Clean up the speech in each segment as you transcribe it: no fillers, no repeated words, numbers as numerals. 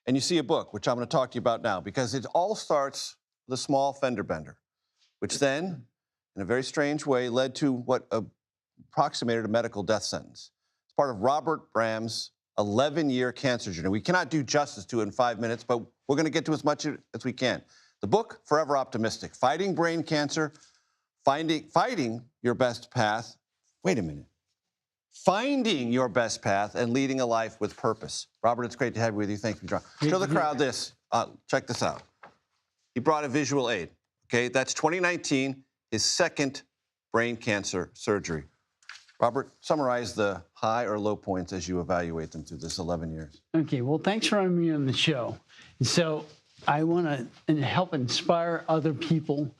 and you see a book, which I'm going to talk to you about now, because it all starts with a small fender bender, which then, in a very strange way, led to what approximated a medical death sentence. It's part of Robert Brams' 11-year cancer journey. We cannot do justice to it in 5 minutes, but we're going to get to as much as we can. The book, Forever Optimistic, Fighting Brain Cancer, Fighting Your Best Path. Wait a minute. Finding Your Best Path and Leading a Life with Purpose. Robert, it's great to have you with you. Thank you, John. Show the crowd this. Check this out. He brought a visual aid. Okay, that's 2019, his second brain cancer surgery. Robert, summarize the high or low points as you evaluate them through this 11 years. Okay, well, thanks for having me on the show. So I want to help inspire other people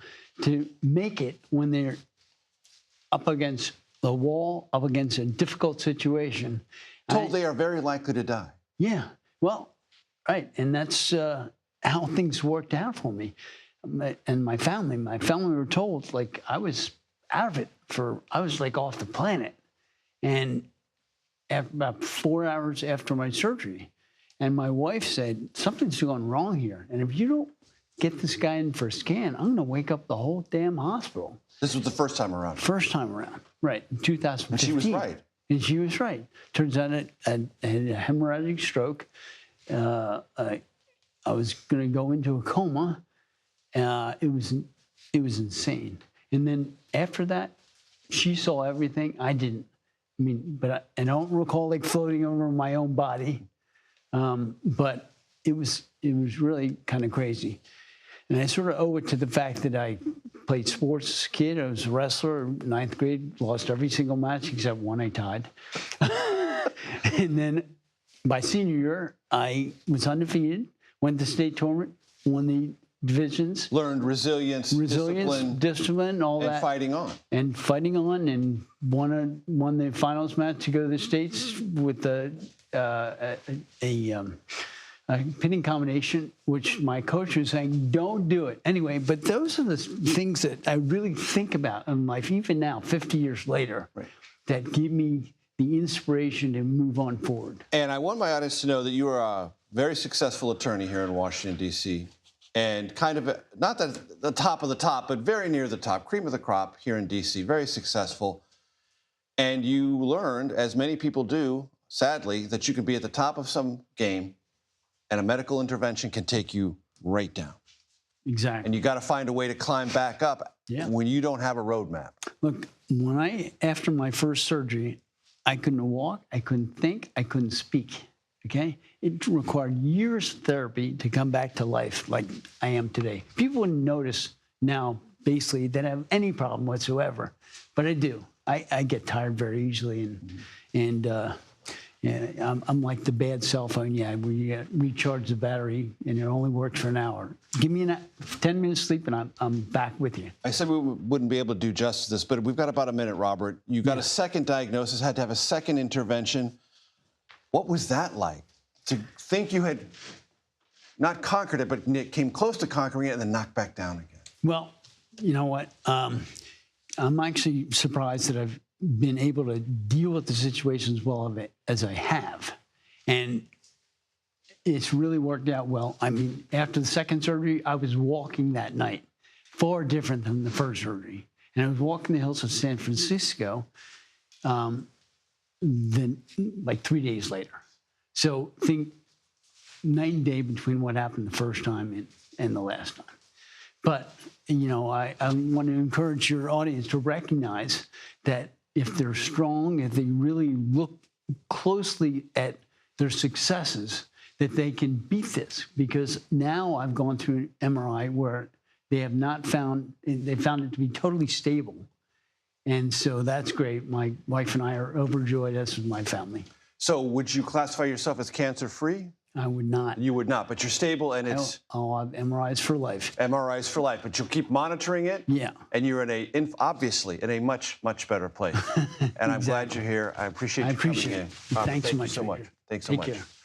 to make it when they're up against the wall, up against a difficult situation. Told they are very likely to die. Yeah, well, right, and that's how things worked out for me. And my family were told, like, I was out of it I was like off the planet. And about 4 hours after my surgery, and my wife said, something's going wrong here. And if you don't get this guy in for a scan, I'm going to wake up the whole damn hospital. This was the first time around. First time around, right, in 2015. And she was right. And she was right. Turns out I had a hemorrhagic stroke. I was going to go into a coma. It was insane. And then after that, she saw everything. I didn't. I mean, but I don't recall like floating over my own body. But it was really kind of crazy. And I sort of owe it to the fact that I played sports as a kid. I was a wrestler, 9th grade, lost every single match except one I tied. And then by senior year, I was undefeated, went to state tournament, won the divisions. Learned resilience, discipline, all that. And fighting on. And fighting on, and won the finals match to go to the States with a pinning combination, which my coach was saying, don't do it. Anyway, but those are the things that I really think about in life, even now, 50 years later, right, that give me the inspiration to move on forward. And I want my audience to know that you are a very successful attorney here in Washington, D.C., and kind of, not the top of the top, but very near the top, cream of the crop here in D.C., very successful. And you learned, as many people do, sadly, that you can be at the top of some game and a medical intervention can take you right down. Exactly. And you got to find a way to climb back up when you don't have a roadmap. Look, after my first surgery, I couldn't walk, I couldn't think, I couldn't speak, okay? It required years of therapy to come back to life like I am today. People wouldn't notice now, basically, that I have any problem whatsoever, but I do. I get tired very easily, and I'm like the bad cell phone, where you recharge the battery and it only works for an hour. Give me 10 minutes sleep and I'm back with you. I said we wouldn't be able to do justice to this, but we've got about a minute, Robert. You got a second diagnosis, had to have a second intervention. What was that like? To think you had not conquered it, but came close to conquering it and then knocked back down again? Well, you know what? I'm actually surprised that I've been able to deal with the situation as well as I have. And it's really worked out well. I mean, after the second surgery, I was walking that night, far different than the first surgery. And I was walking the hills of San Francisco then like 3 days later. So think night and day between what happened the first time and the last time. But, you know, I want to encourage your audience to recognize that if they're strong, if they really look closely at their successes, that they can beat this. Because now I've gone through an MRI where they found it to be totally stable. And so that's great. My wife and I are overjoyed, as is my family. So would you classify yourself as cancer-free? I would not. You would not, but you're stable and it's... I'll have MRIs for life. MRIs for life, but you'll keep monitoring it? Yeah. And you're obviously in a much, much better place. And I'm glad you're here. I appreciate you coming in. Thanks so much. Thanks so much.